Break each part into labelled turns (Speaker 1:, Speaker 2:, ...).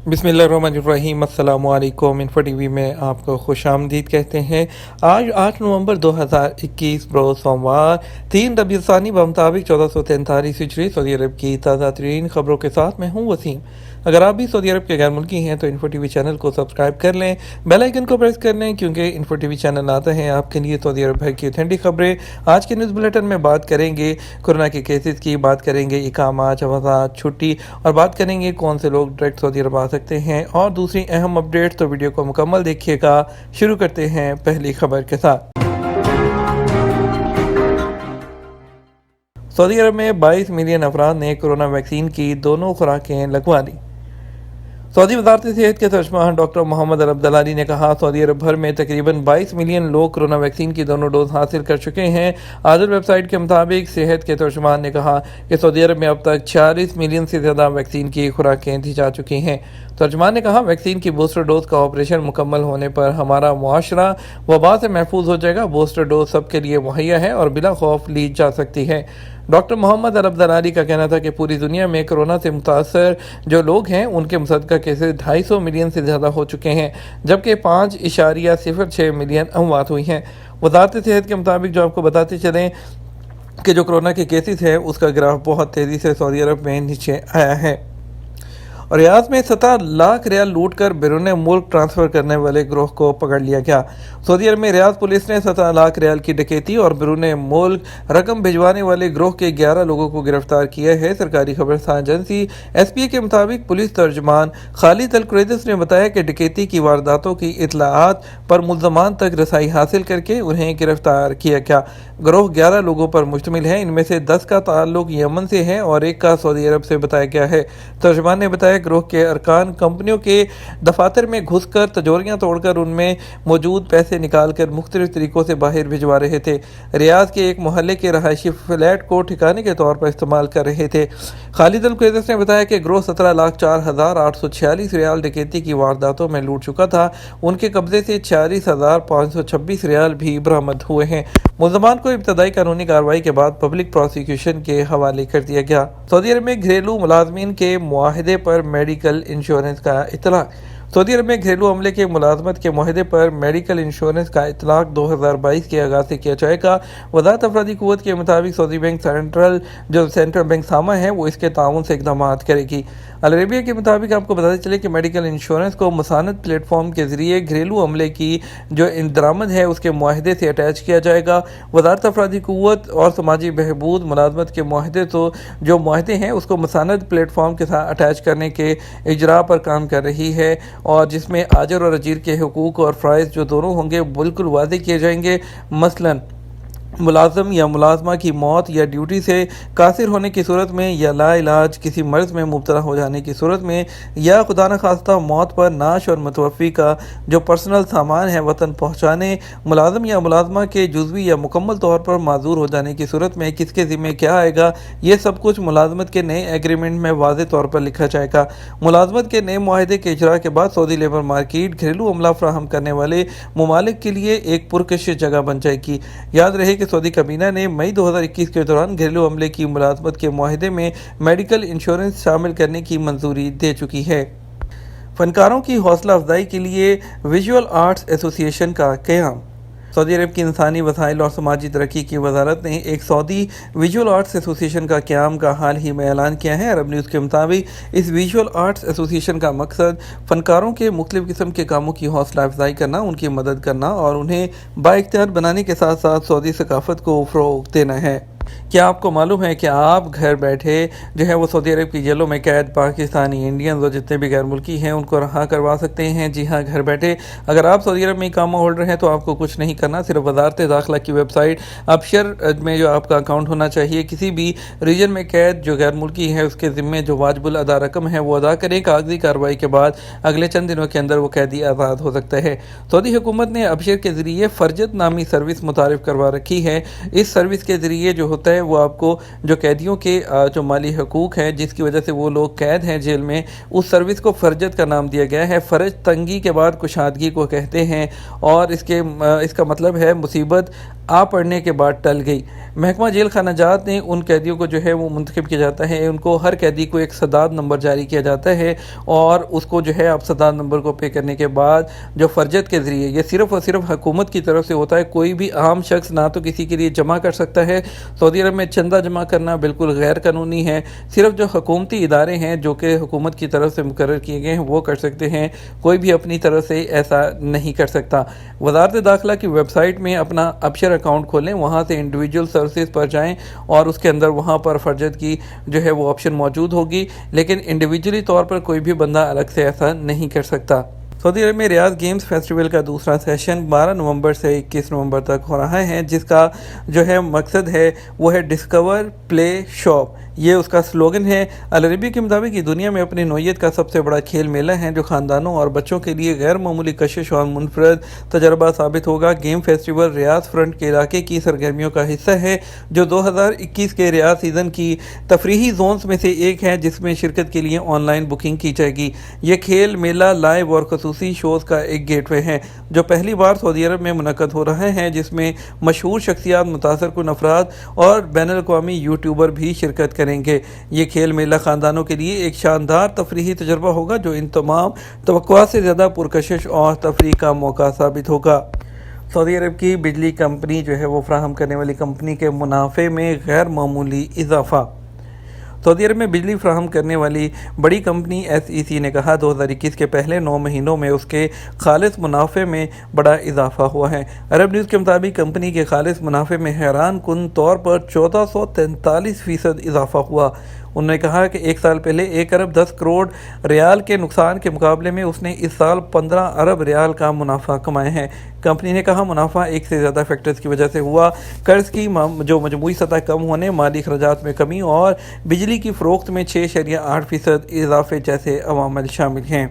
Speaker 1: बिस्मिल्लाहिर्रहमानिर्रहीम। अस्सलामु अलैकुम। इन्फो टीवी में आपको खुश आमदीद कहते हैं। आज 8 नवंबर 2021 रोज़ सोमवार 3 रबीउल सानी बमुताबिक 1443 हिजरी सऊदी अरब की ताज़ा तरीन खबरों के साथ मैं हूँ वसीम। अगर आप भी सऊदी अरब के गैर मुल्की हैं तो इन्फो टीवी चैनल को सब्सक्राइब कर लें, बेल आइकन को प्रेस कर लें, क्योंकि इन्फो टीवी चैनल आता है आपके लिए सऊदी अरब भर की ऑथेंटिक खबरें। आज के न्यूज़ बुलेटिन में बात करेंगे कोरोना के केसेस की, बात करेंगे इकामा, जवाज़ात, छुट्टी और बात करेंगे कौन से लोग डायरेक्ट सऊदी अरब आ सकते हैं और दूसरी अहम अपडेट। तो वीडियो को मुकम्मल देखिएगा। शुरू करते हैं पहली खबर के साथ। सऊदी अरब में 22 मिलियन अफराद ने कोरोना वैक्सीन की दोनों खुराकें लगवा ली। सऊदी वजारत सेहत के तर्जुमान डॉक्टर मोहम्मद अल अब्दलानी ने कहा, सऊदी अरब भर में तकरीबन 22 मिलियन लोग कोरोना वैक्सीन की दोनों डोज हासिल कर चुके हैं। आदल वेबसाइट के मुताबिक सेहत के तर्जुमान ने कहा कि सऊदी अरब में अब तक 46 मिलियन से ज़्यादा वैक्सीन की खुराकें दी जा चुकी हैं। तर्जुमान ने कहा, वैक्सीन की बूस्टर डोज का ऑपरेशन मुकम्मल होने पर हमारा मुआशरा वबा से महफूज हो जाएगा। बूस्टर डोज सबके लिए मुहैया है और बिला खौफ ली जा सकती है। डॉक्टर मोहम्मद अल अब्दलानी का कहना था कि पूरी दुनिया में कोरोना से मुतासर जो लोग हैं उनके मुसद्दक़ा केसेस 250 मिलियन से ज़्यादा हो चुके हैं, जबकि 5.06 मिलियन अमवात हुई हैं। वजारत सेहत के मुताबिक जो आपको बताते चलें कि जो कोरोना के केसेस हैं उसका ग्राफ बहुत तेज़ी से सऊदी अरब में नीचे आया है। और रियाद में 17 लाख रियाल लूट कर बैरून मुल्क ट्रांसफ़र करने वाले गिरोह को पकड़ लिया गया। सऊदी अरब में रियाद पुलिस ने 17 लाख रियाल की डकैती और बैरून मुल्क रकम भिजवाने वाले गिरोह के 11 लोगों को गिरफ्तार किया है। सरकारी खबरसां एजेंसी SPA के मुताबिक पुलिस तर्जुमान खालिद अल कुरैदिस ने बताया कि डकैती की वारदातों की इत्तलाआत पर मुल्ज़मान तक रसाई हासिल करके उन्हें गिरफ्तार किया गया। गिरोह 11 लोगों पर मुश्तमिल है। इनमें से 10 का ताल्लुक यमन से है और एक का सऊदी अरब से बताया गया है। तर्जुमान ने बताया गिरोह के अरकान कंपनियों के दफातर में घुसकर तिजोरियां तोड़कर उनमें मौजूद पैसे निकालकर मुख्तलिफ तरीकों से बाहर भिजवा रहे थे। रियाद के एक मोहल्ले के रहायशी फ्लैट को ठिकाने के तौर पर इस्तेमाल कर रहे थे। खालिद अल कुरैदिस ने बताया कि गिरोह 17,04,846 रियाल डकैती की वारदातों में लूट चुका था। उनके कब्जे से 46,526 रियाल भी बरामद हुए हैं। मुल्ज़मान को इब्तदाई कानूनी कार्रवाई के बाद पब्लिक प्रोसिक्यूशन के हवाले कर दिया गया। सऊदी अरब में घरेलू मुलाजमीन के मुआहदे पर मेडिकल इंश्योरेंस का इतलाक। सऊदी अरब में घरेलू अमले के मुलाजमत के मुआहदे पर मेडिकल इंश्योरेंस का इतलाक 2022 के आगाज़ से किया जाएगा। वज़ारत अफरादी क़ुव्वत के मुताबिक सऊदी बैंक सेंट्रल बैंक सामा है वो इसके ताउन से इक़दाम करेगी। अल अरबिया के मुताबिक आपको बताते चले कि मेडिकल इंश्योरेंस को मसानत प्लेटफॉर्म के ज़रिए घरेलू अमले की जो दरामद है उसके मुआहदे से अटैच किया जाएगा। वज़ारत अफरादी क़ुव्वत और समाजी बहबूद मुलाजमत के मुआहदे जो मुआहदे हैं उसको मसानत प्लेटफॉर्म के साथ अटैच करने के इजरा पर काम कर रही है, और जिसमें आजर और अजीर के हुकूक और फ़राइज़ जो दोनों होंगे बिल्कुल वाज़े किए जाएंगे। मसलन मुलाजम या मुलाजमा की मौत या ड्यूटी से कासिर होने की सूरत में, या लाइलाज किसी मर्ज़ में मुब्तला हो जाने की सूरत में, या खुदा न खास्ता मौत पर नाश और मतवफ़ी का जो पर्सनल सामान है वतन पहुँचाने, मुलाजम या मुलाजमा के जुज़वी या मुकम्मल तौर पर माजूर हो जाने की सूरत में किसके ज़िम्मे क्या आएगा, ये सब कुछ मुलाजमत के नए एग्रीमेंट में वाज़े तौर पर लिखा जाएगा। मुलाजमत के नए मुआहदे के इजरा के बाद सऊदी लेबर मार्केट घरेलू अमला फराहम करने वाले ममालिक के लिए एक पुरकशिश जगह बन जाएगी। याद रहे कि सऊदी काबीना ने मई 2021 के दौरान घरेलू अमले की मुलाजमत के मुआहदे में मेडिकल इंश्योरेंस शामिल करने की मंजूरी दे चुकी है। फनकारों की हौसला अफजाई के लिए विजुअल आर्ट्स एसोसिएशन का क़याम। सऊदी अरब की इंसानी वसाइल और समाजी तरक्की की वजारत ने एक सऊदी विजुअल आर्ट्स एसोसिएशन का क़याम का हाल ही में ऐलान किया है। अरब न्यूज़ के मुताबिक इस विजुअल आर्ट्स एसोसिएशन का मकसद फ़नकारों के मुख्तलिफ़ किस्म के कामों की हौसला अफजाई करना, उनकी मदद करना और उन्हें बाइख्तियार बनाने के साथ साथ सऊदी सकाफ़त को फ़रोग़ देना है। क्या आपको मालूम है कि आप घर बैठे जो है वो सऊदी अरब की जेलों में कैद पाकिस्तानी, इंडियन और जितने भी गैर मुल्की हैं उनको रहा करवा सकते हैं। जी हाँ, घर बैठे। अगर आप सऊदी अरब में इकामा होल्डर हैं तो आपको कुछ नहीं करना, सिर्फ वज़ारत दाखिला की वेबसाइट अबशर में जो आपका अकाउंट होना चाहिए, किसी भी रीजन में कैद जो गैर मुल्की है उसके ज़िम्मे जो वाजिबुल अदा रकम है वो अदा करें। कागजी कार्रवाई के बाद अगले चंद दिनों के अंदर वो कैदी आज़ाद हो सकता है। सऊदी हुकूमत ने अबशर के ज़रिए फ़रजत नामी सर्विस मुतारिफ करवा रखी है। इस सर्विस के ज़रिए जो होता है वो आपको जो कैदियों के जो माली हकूक़ हैं जिसकी वजह से वो लोग कैद हैं जेल में, उस सर्विस को फ़रजत का नाम दिया गया है। फ़र्ज तंगी के बाद कुशादगी को कहते हैं और इसका मतलब है मुसीबत आ पड़ने के बाद टल गई। महकमा जेल खाना जात ने उन कैदियों को जो है वो मुंतखब किया जाता है, उनको हर कैदी को एक सदाद नंबर जारी किया जाता है और उसको जो है आप सदाद नंबर को पे करने के बाद जो फर्जत के ज़रिए, ये सिर्फ़ और सिर्फ हुकूमत की तरफ से होता है, कोई भी आम शख्स ना तो किसी के लिए जमा कर सकता है। सऊदी अरब में चंदा जमा करना बिल्कुल गैर कानूनी है, सिर्फ जो हुकूमती इदारे हैं जो कि हुकूमत की तरफ से मुकर्रर किए गए हैं वो कर सकते हैं, कोई भी अपनी तरफ से ऐसा नहीं कर सकता। वज़ारत दाखिला की वेबसाइट में अपना अबशर अकाउंट खोलें, वहाँ से इंडिविजुअल सर्विसेज पर जाएं और उसके अंदर वहाँ पर फर्जत की जो है वो ऑप्शन मौजूद होगी, लेकिन इंडिविजुअली तौर पर कोई भी बंदा अलग से ऐसा नहीं कर सकता। सऊदी अरब में रियाद गेम्स फेस्टिवल का दूसरा सेशन 12 नवंबर से 21 नवंबर तक हो रहा है, जिसका जो है मकसद है वो है डिस्कवर प्ले शॉप, ये उसका स्लोगन है। अल अरबिया के मुताबिक ये दुनिया में अपनी नौइयत का सबसे बड़ा खेल मेला है जो ख़ानदानों और बच्चों के लिए गैर मामूली कशिश और मुनफरद तजर्बा साबित होगा। गेम फेस्टिवल रियाद फ्रंट के इलाके की सरगर्मियों का हिस्सा है जो 2021 के रियाद सीज़न की तफरीही जोन्स में से एक है, जिसमें शिरकत के लिए ऑनलाइन बुकिंग की जाएगी। ये खेल मेला लाइव और खसूसी शोज़ का एक गेटवे है जो पहली बार सऊदी अरब में मुनक़द हो रहा है, जिसमें मशहूर शख्सियात, मुतासरकुन अफराद और बैनुल-अक़वामी यूट्यूबर भी शिरकत करेंगे। ये खेल मेला ख़ानदानों के लिए एक शानदार तफरीही तजर्बा होगा जो इन तमाम तवक्कुआत से ज़्यादा पुरकशिश और तफरीह का मौका साबित होगा। सऊदी अरब की बिजली कंपनी जो है वो फराहम करने वाली कंपनी के मुनाफे में गैर मामूली इजाफा। सऊदी अरब में बिजली फराहम करने वाली बड़ी कंपनी SEC ने कहा 2021 के पहले 9 महीनों में उसके खालिस मुनाफे में बड़ा इजाफा हुआ है। अरब न्यूज़ के मुताबिक कंपनी के खालिस मुनाफे में हैरान कुन तौर पर 1443% इजाफा हुआ। उन्होंने कहा कि एक साल पहले 1 अरब 10 करोड़ रियाल के नुकसान के मुकाबले में उसने इस साल 15 अरब रियाल का मुनाफा कमाया है। कंपनी ने कहा मुनाफा एक से ज़्यादा फैक्टर्स की वजह से हुआ, कर्ज की जो मजमूई सतह कम होने, माली अखराजात में कमी और बिजली की फ़रोख्त में 6.8% इजाफे जैसे अवामिल शामिल हैं।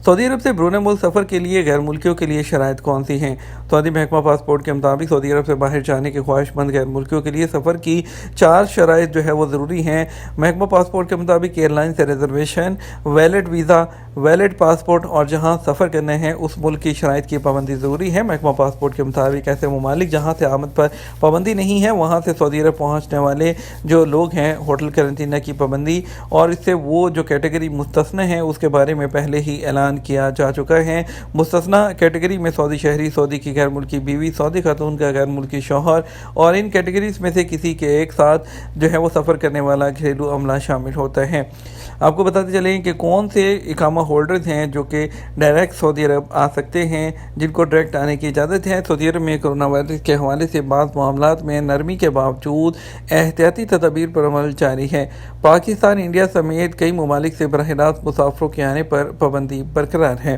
Speaker 1: सऊदी अरब से ब्रून मुल्क सफ़र के लिए गैर मुल्कियों के लिए शराइत कौन सी हैं? सऊदी महकमा पासपोर्ट के मुताबिक सऊदी अरब से बाहर जाने के ख्वाहिशमंद गैर मुल्कियों के लिए सफ़र की 4 शराइत जो है वो ज़रूरी हैं। महकमा पासपोर्ट के मुताबिक एयरलाइन से reservation, valid visa, valid passport और जहाँ सफ़र करना है उस मुल्क की शराइत की पाबंदी ज़रूरी है। महकमा पासपोर्ट के मुताबिक ऐसे ममालिक जहाँ से आमद पर पाबंदी नहीं है वहाँ से सऊदी अरब पहुँचने वाले जो लोग हैं होटल करंतना की पाबंदी और इससे वो जो कैटेगरी मुस्तस्ना है उसके बारे में पहले ही ऐलान किया जा चुका है। मुस्तस्ना कैटेगरी में सऊदी शहरी, सऊदी की गैर मुल्की बीवी, सऊदी खातून का गैर मुल्की शौहर और इन कैटेगरीज में से किसी के एक साथ जो है वो सफ़र करने वाला घरेलू अमला शामिल होता है। आपको बताते चलें कि कौन से इकामा होल्डर्स हैं जो कि डायरेक्ट सऊदी अरब आ सकते हैं, जिनको डायरेक्ट आने की इजाज़त है। सऊदी अरब में कोरोना वायरस के हवाले से बाज़ मामलात में नरमी के बावजूद एहतियाती तदबीर पर अमल जारी है। पाकिस्तान, इंडिया समेत कई ममालिक से बराह रास्त मुसाफिरों के आने पर पाबंदी बरकरार है।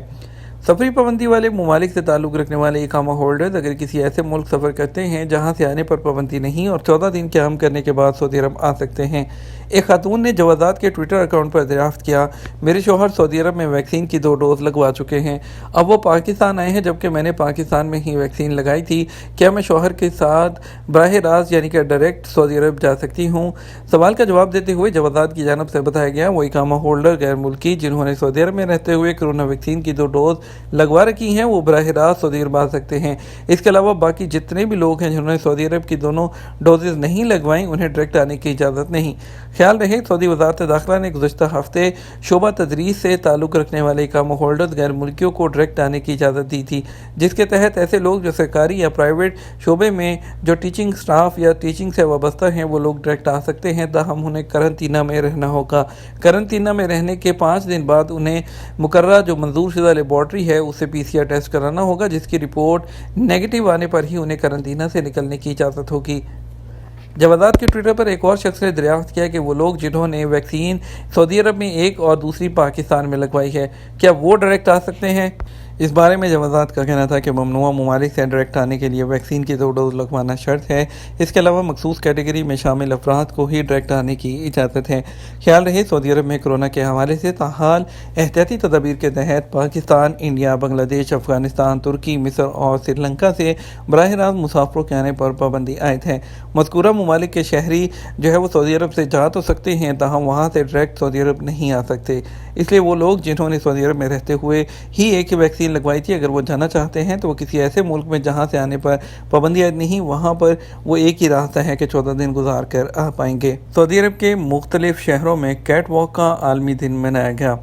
Speaker 1: सफरी पाबंदी वाले ममालिक से ताल्लुक़ रखने वाले इकामा होल्डर्स अगर किसी ऐसे मुल्क सफ़र करते हैं जहाँ से आने पर पाबंदी नहीं और 14 दिन क़याम करने के बाद सऊदी अरब आ सकते हैं। एक खातून ने जवाज़ात के ट्विटर अकाउंट पर दरियाफ्त किया, मेरे शौहर सऊदी अरब में वैक्सीन की 2 डोज लगवा चुके हैं, अब वो पाकिस्तान आए हैं जबकि मैंने पाकिस्तान में ही वैक्सीन लगाई थी, क्या मैं शौहर के साथ बराह रास्त यानी कि डायरेक्ट सऊदी अरब जा सकती हूँ? सवाल का जवाब देते हुए जवाज़ात की जानब से बताया गया वो इकामा होल्डर गैर मुल्की जिन्होंने सऊदी अरब में रहते हुए कोरोना वैक्सीन की 2 डोज लगवा रखी हैं वो बराह रास्त सऊदी अरब आ सकते हैं। इसके अलावा बाकी जितने भी लोग हैं जिन्होंने सऊदी अरब की दोनों डोजेज़ नहीं लगवाई उन्हें डायरेक्ट आने की इजाज़त नहीं। ख्याल रहे सऊदी वज़ारत दाखिला ने गुज़श्ता हफ्ते शोबा तदरीस से ताल्लुक़ रखने वाले इकामा होल्डर्स गैर मुल्कियों को डायरेक्ट आने की इजाज़त दी थी, जिसके तहत ऐसे लोग जो सरकारी या प्राइवेट शोबे में जो टीचिंग स्टाफ या टीचिंग से वाबस्ता हैं वो लोग डायरेक्ट आ सकते हैं, ताहम उन्हें करंतना में रहना होगा। करंतना में रहने के 5 दिन बाद उन्हें मुकर्ररा जो मंजूर शुदा लेबॉर्ट्री है उससे PCR टेस्ट कराना होगा, जिसकी रिपोर्ट नेगेटिव आने पर ही उन्हें करंतना से निकलने की इजाज़त होगी। जवाज़ात के ट्विटर पर एक और शख्स ने दरियाफ्त किया कि वो लोग जिन्होंने वैक्सीन सऊदी अरब में एक और दूसरी पाकिस्तान में लगवाई है क्या वो डायरेक्ट आ सकते हैं? इस बारे में जवाज़ात का कहना था कि ममनुआ ममालिक से डायरेक्ट आने के लिए वैक्सीन की 2 डोज लगवाना शर्त है। इसके अलावा मखसूस कैटेगरी में शामिल अफराद को ही डायरेक्ट आने की इजाज़त है। ख्याल रहे सऊदी अरब में कोरोना के हवाले से ताहाल एहतियाती तदबीर के तहत पाकिस्तान, इंडिया, बांग्लादेश, अफगानिस्तान, तुर्की, मिस्र और श्रीलंका से बराह रास्त मुसाफिरों के आने पर पाबंदी आयद है। मज़कूरा ममालिक के शहरी जो है वो सऊदी अरब से जा तो सकते हैं, ताहम वहाँ से डायरेक्ट सऊदी अरब नहीं आ सकते। इसलिए वो लोग जिन्होंने सऊदी अरब में रहते हुए ही एक ही वैक्सीन वैक्सीन लगवाई थी। अगर वो जाना चाहते हैं तो वो किसी ऐसे मुल्क में जहाँ से आने पर पाबंदियाँ नहीं, वहाँ पर वो एक ही रास्ता है कि 14 दिन गुजार कर आ पाएंगे। सऊदी अरब के मुख्तलिफ शहरों में कैट वॉक का आलमी दिन मनाया गया।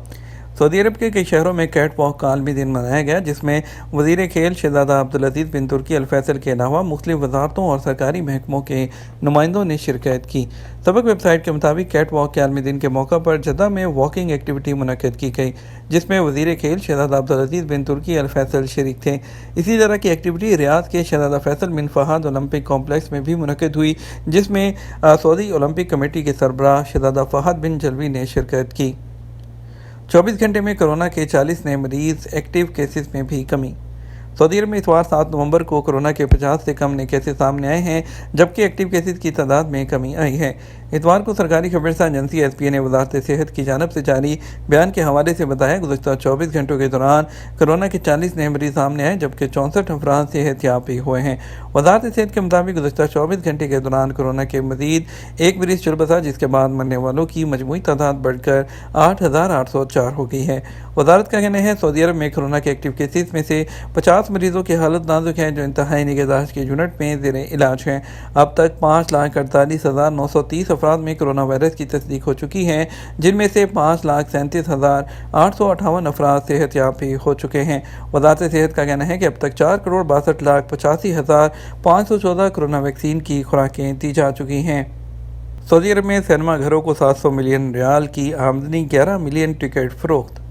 Speaker 1: सऊदी अरब के कई शहरों में कैट वॉक का आलमी दिन मनाया गया, जिसमें वज़ीर खेल शहज़ादा अब्दुल-अज़ीज़ बिन तुर्की अल फैसल के अलावा मुख्तलिफ वजारतों और सरकारी महकमों के नुमाइंदों ने शिरकत की। सबक वेबसाइट के मुताबिक कैट वॉक के आलमी दिन के मौका पर जद्दा में वॉकिंग एक्टिविटी मुनक्किद की गई, जिसमें वज़ीर खेल शहज़ादा अब्दुल-अज़ीज़ बिन तुर्की अल फैसल शरीक थे। इसी तरह की एक्टिविटी रियाद के शहज़ादा फैसल बिन फहद ओलंपिक कॉम्प्लेक्स में भी मुनक्किद हुई, जिसमें सऊदी ओलंपिक कमेटी के सरबराह शहज़ादा फहद बिन जलवी ने शिरकत की। 24 घंटे में कोरोना के 40 नए मरीज, एक्टिव केसेस में भी कमी। सऊदी अरब में इतवार 7 नवंबर को कोरोना के 50 से कम नए केसेस सामने आए हैं, जबकि एक्टिव केसेस की तादाद में कमी आई है। इतवार को सरकारी खबरसां एजेंसी एसपीए ने वजारत सेहत की जानिब से जारी बयान के हवाले से बताया, गुज़श्ता 24 घंटों के दौरान कोरोना के 40 नए मरीज सामने आए, जबकि 64 अफराद सेहतयाब भी हुए हैं। वजारत सेहत के मुताबिक गुज़श्ता 24 घंटे के दौरान कोरोना के मजीद एक मरीज जुड़ बसा, जिसके बाद मरने वालों की मजमूई तादाद बढ़कर 8804 हो गई है। वजारत का कहना है, सऊदी अरब में कोरोना के एक्टिव केसेस में से 50 मरीजों की हालत नाजुक है, जो इंतहाई निगहदाश्त के यूनिट में ज़ेरे इलाज हैं। अब तक 5,48,930 अफराद में कोरोना वायरस की तस्दीक हो चुकी है, जिनमें से 5,37,858 अफराद सेहतयाब भी हो चुके हैं। वजारत सेहत का कहना है कि अब तक 4,62,85,514 कोरोना वैक्सीन की खुराकें दी जा चुकी हैं। सऊदी अरब में सिनेमा घरों को 700 मिलियन रियाल की आमदनी, 11 मिलियन टिकट फरोख्त।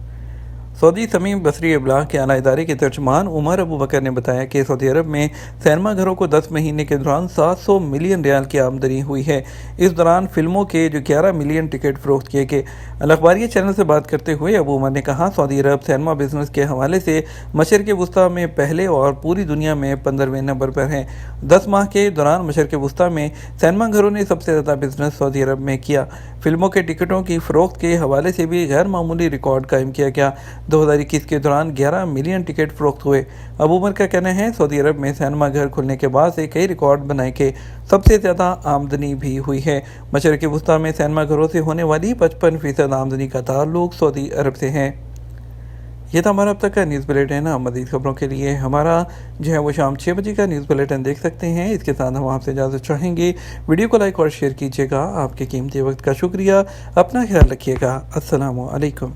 Speaker 1: सऊदी तमीम बसरी इब्लाग के आला इदारे के तर्जुमान उमर अबू बकर ने बताया कि सऊदी अरब में सिनेमा घरों को 10 महीने के दौरान 700 मिलियन रियाल की आमदनी हुई है। इस दौरान फिल्मों के जो 11 मिलियन टिकट फरोख्त किए गए। अल अखबारिया चैनल से बात करते हुए अबू उमर ने कहा, सऊदी अरब सिनेमा बिजनेस के हवाले से मशरिक़ वुस्ता में पहले और पूरी दुनिया में 15वें नंबर पर है। 10 माह के दौरान मशरिक़ वुस्ता में सिनेमा घरों ने सबसे ज़्यादा बिजनेस सऊदी अरब में किया। फिल्मों के टिकटों की फ़रोख्त के हवाले से भी गैर मामूली रिकॉर्ड कायम किया गया। 2021 के दौरान 11 मिलियन टिकट फरोख्त हुए। अबू उमर का कहना है, सऊदी अरब में सिनेमा घर खुलने के बाद से कई रिकॉर्ड बनाए गए, सबसे ज़्यादा आमदनी भी हुई है। मशरिक़ वुस्ता में सिनेमा घरों से होने वाली 55% आमदनी का ताल्लुक सऊदी अरब से है। ये था हमारा अब तक का न्यूज़ बुलेटिन। मज़ीद खबरों के लिए हमारा जो है वो शाम 6 बजे का न्यूज़ बुलेटिन देख सकते हैं। इसके साथ हम आपसे इजाज़त चाहेंगे। वीडियो को लाइक और शेयर कीजिएगा। आपके कीमती वक्त का शुक्रिया। अपना ख्याल रखिएगा। अस्सलामु अलैकुम।